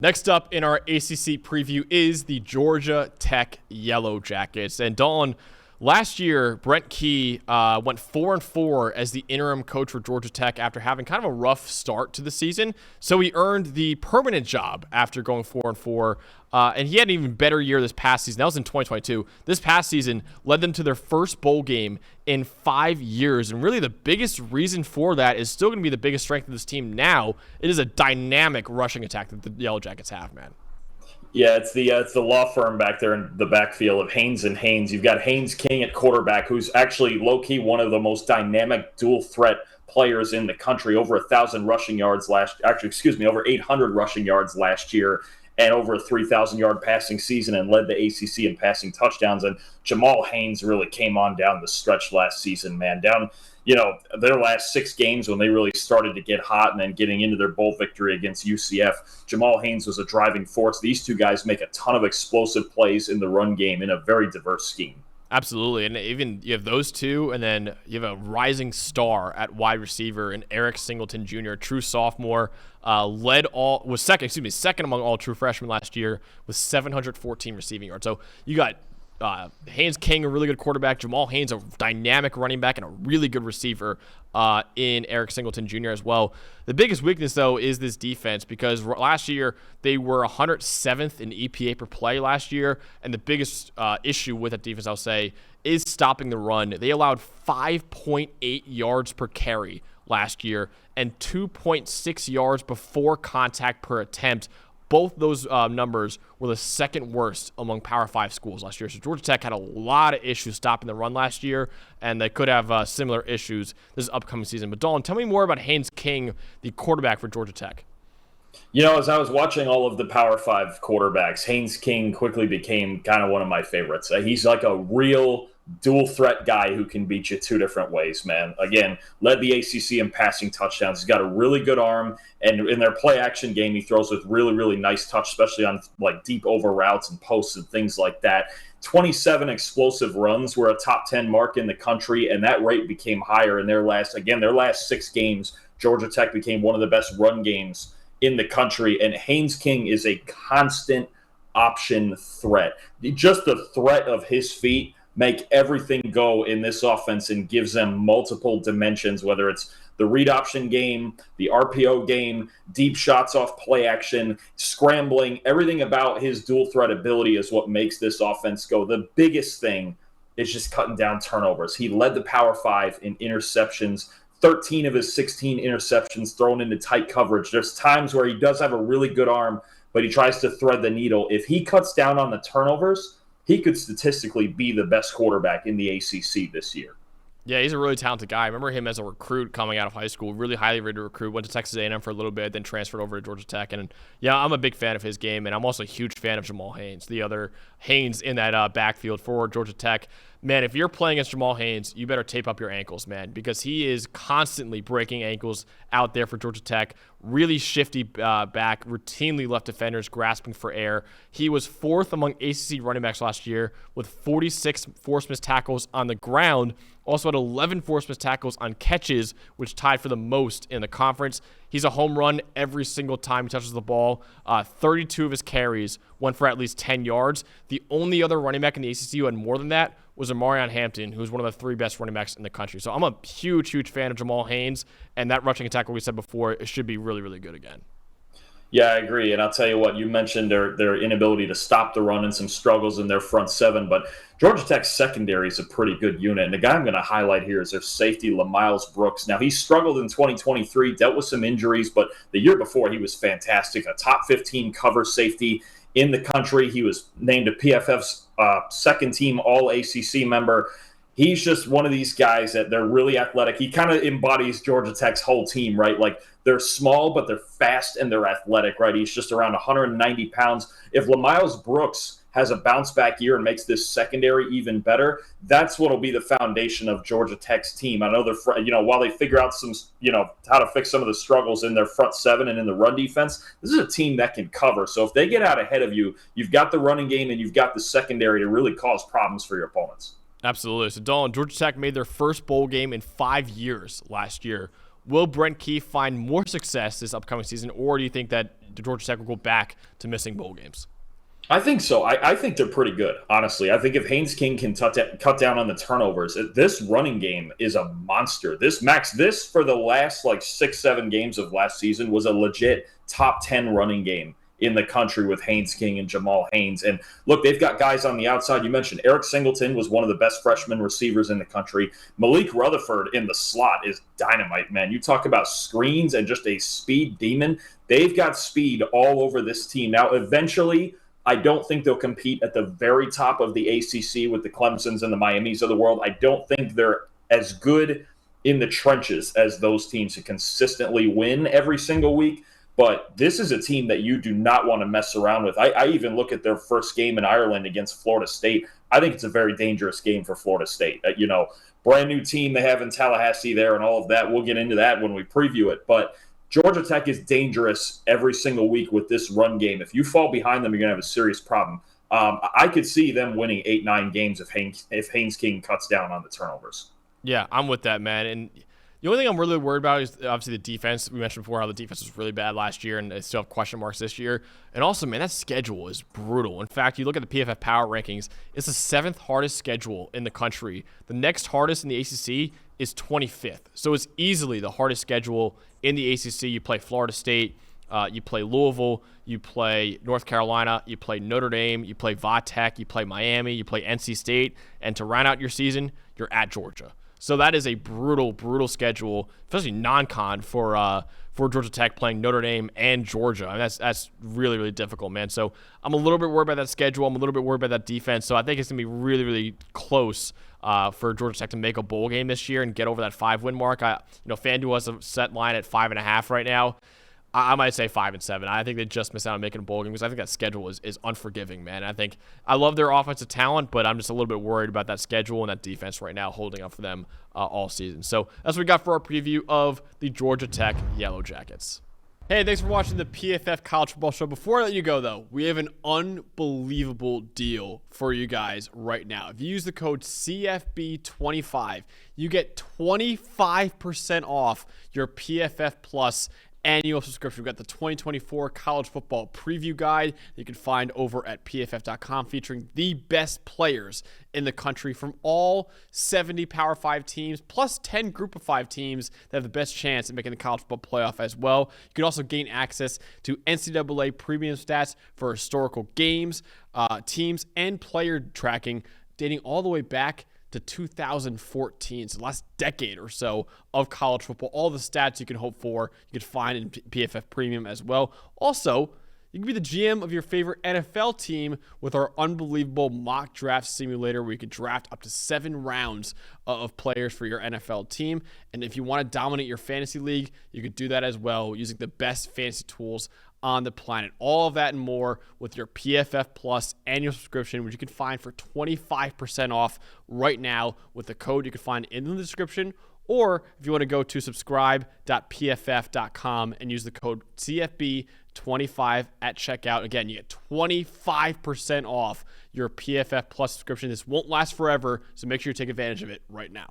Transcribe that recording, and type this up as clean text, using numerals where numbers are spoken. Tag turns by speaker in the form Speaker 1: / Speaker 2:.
Speaker 1: Next up in our ACC preview is the Georgia Tech Yellow Jackets. And Dalton, last year, Brent Key went 4-4 as the interim coach for Georgia Tech after having kind of a rough start to the season. So he earned the permanent job after going 4-4. And he had an even better year this past season. That was in 2022. This past season led them to their first bowl game in 5 years. And really the biggest reason for that is still going to be the biggest strength of this team now. It is a dynamic rushing attack that the Yellow Jackets have, man.
Speaker 2: Yeah, it's the law firm back there in the backfield of Haynes and Haynes. You've got Haynes King at quarterback, who's actually low-key one of the most dynamic dual-threat players in the country. Over 1,000 rushing yards over 800 rushing yards last year, and over a 3,000-yard passing season, and led the ACC in passing touchdowns. And Jamal Haynes really came on down the stretch last season, man. Their last 6 games when they really started to get hot and then getting into their bowl victory against UCF, Jamal Haynes was a driving force. These two guys make a ton of explosive plays in the run game in a very diverse scheme.
Speaker 1: Absolutely. And even you have those two, and then you have a rising star at wide receiver in Eric Singleton Jr., true sophomore, second among all true freshmen last year with 714 receiving yards. So you got Haynes King, a really good quarterback, Jamal Haynes, a dynamic running back, and a really good receiver in Eric Singleton Jr. as well. The biggest weakness, though, is this defense, because last year they were 107th in EPA per play last year, and the biggest issue with that defense, I'll say, is stopping the run. They allowed 5.8 yards per carry last year and 2.6 yards before contact per attempt. Both those numbers were the second worst among Power 5 schools last year. So Georgia Tech had a lot of issues stopping the run last year, and they could have similar issues this upcoming season. But Dalton, tell me more about Haynes King, the quarterback for Georgia Tech.
Speaker 2: As I was watching all of the Power 5 quarterbacks, Haynes King quickly became kind of one of my favorites. He's like a real dual threat guy who can beat you 2 different ways, man. Again, led the ACC in passing touchdowns. He's got a really good arm, and in their play action game, he throws with really, really nice touch, especially on like deep over routes and posts and things like that. 27 explosive runs were a top 10 mark in the country, and that rate became higher in their last 6 games. Georgia Tech became one of the best run games in the country, and Haynes King is a constant option threat. Just the threat of his feet make everything go in this offense and gives them multiple dimensions, whether it's the read option game, the RPO game, deep shots off play action, scrambling. Everything about his dual threat ability is what makes this offense go. The biggest thing is just cutting down turnovers. He led the Power 5 in interceptions, 13 of his 16 interceptions thrown into tight coverage. There's times where he does have a really good arm, but he tries to thread the needle. If he cuts down on the turnovers, he could statistically be the best quarterback in the ACC this year.
Speaker 1: Yeah, he's a really talented guy. I remember him as a recruit coming out of high school, really highly rated recruit, went to Texas A&M for a little bit, then transferred over to Georgia Tech. And yeah, I'm a big fan of his game, and I'm also a huge fan of Jamal Haynes, the other Haynes in that backfield for Georgia Tech. Man, if you're playing against Jamal Haynes, you better tape up your ankles, man, because he is constantly breaking ankles out there for Georgia Tech. Really shifty back, routinely left defenders grasping for air. He was 4th among ACC running backs last year with 46 forced missed tackles on the ground. Also had 11 forced missed tackles on catches, which tied for the most in the conference. He's a home run every single time he touches the ball. 32 of his carries went for at least 10 yards. The only other running back in the ACC who had more than that was Amarion Hampton, who's one of the 3 best running backs in the country. So I'm a huge, huge fan of Jamal Haynes, and that rushing attack, like we said before, it should be really, really good again.
Speaker 2: Yeah, I agree. And I'll tell you what, you mentioned their inability to stop the run and some struggles in their front 7, but Georgia Tech's secondary is a pretty good unit. And the guy I'm going to highlight here is their safety, LaMiles Brooks. Now, he struggled in 2023, dealt with some injuries, but the year before he was fantastic, a top 15 cover safety in the country. He was named a PFF's second-team All-ACC member. He's just one of these guys that they're really athletic. He kind of embodies Georgia Tech's whole team, right? Like, they're small, but they're fast and they're athletic, right? He's just around 190 pounds. If LaMiles Brooks has a bounce-back year and makes this secondary even better, that's what will be the foundation of Georgia Tech's team. I know they're, while they figure out some, how to fix some of the struggles in their front 7 and in the run defense, this is a team that can cover. So if they get out ahead of you, you've got the running game and you've got the secondary to really cause problems for your opponents.
Speaker 1: Absolutely. So, Dalton, Georgia Tech made their first bowl game in 5 years last year. Will Brent Key find more success this upcoming season, or do you think that the Georgia Tech will go back to missing bowl games?
Speaker 2: I think so. I think they're pretty good, honestly. I think if Haynes King can cut down on the turnovers, this running game is a monster. This for the last like 6-7 games of last season was a legit top 10 running game in the country with Haynes King and Jamal Haynes. And look, they've got guys on the outside. You mentioned Eric Singleton was one of the best freshman receivers in the country. Malik Rutherford in the slot is dynamite, man. You talk about screens and just a speed demon. They've got speed all over this team. Now, eventually, I don't think they'll compete at the very top of the ACC with the Clemsons and the Miamis of the world. I don't think they're as good in the trenches as those teams who consistently win every single week. But this is a team that you do not want to mess around with. I even look at their first game in Ireland against Florida State. I think it's a very dangerous game for Florida State. Brand new team they have in Tallahassee there and all of that. We'll get into that when we preview it. But Georgia Tech is dangerous every single week with this run game. If you fall behind them, you're going to have a serious problem. I could see them winning 8-9 games if Haynes King cuts down on the turnovers.
Speaker 1: Yeah, I'm with that, man. And the only thing I'm really worried about is obviously the defense. We mentioned before how the defense was really bad last year, and they still have question marks this year. And also, man, that schedule is brutal. In fact, you look at the PFF Power Rankings, it's the 7th hardest schedule in the country. The next hardest in the ACC is 25th. So it's easily the hardest schedule in the ACC. You play Florida State, you play Louisville, you play North Carolina, you play Notre Dame, you play Tech, you play Miami, you play NC State, and to round out your season, you're at Georgia. So that is a brutal, brutal schedule, especially non-con for Georgia Tech playing Notre Dame and Georgia. I mean, that's really, really difficult, man. So I'm a little bit worried about that schedule. I'm a little bit worried about that defense. So I think it's going to be really, really close for Georgia Tech to make a bowl game this year and get over that 5-win mark. FanDuel has a set line at 5.5 right now. I might say 5-7. I think they just missed out on making a bowl game because I think that schedule is unforgiving, man. I love their offensive talent, but I'm just a little bit worried about that schedule and that defense right now holding up for them all season. So that's what we got for our preview of the Georgia Tech Yellow Jackets. Hey, thanks for watching the PFF College Football Show. Before I let you go, though, we have an unbelievable deal for you guys right now. If you use the code CFB25, you get 25% off your PFF Plus annual subscription. We've got the 2024 College Football Preview Guide that you can find over at pff.com, featuring the best players in the country from all 70 Power 5 teams, plus 10 Group of 5 teams that have the best chance at making the college football playoff as well. You can also gain access to NCAA premium stats for historical games, teams, and player tracking dating all the way back to 2014, so the last decade or so of college football. All the stats you can hope for, you can find in PFF Premium as well. Also, you can be the GM of your favorite NFL team with our unbelievable mock draft simulator where you can draft up to 7 rounds of players for your NFL team. And if you want to dominate your fantasy league, you can do that as well using the best fantasy tools on the planet. All of that and more with your PFF Plus annual subscription, which you can find for 25% off right now with the code you can find in the description. Or if you want to go to subscribe.pff.com and use the code CFB25 at checkout. Again, you get 25% off your PFF Plus subscription. This won't last forever, so make sure you take advantage of it right now.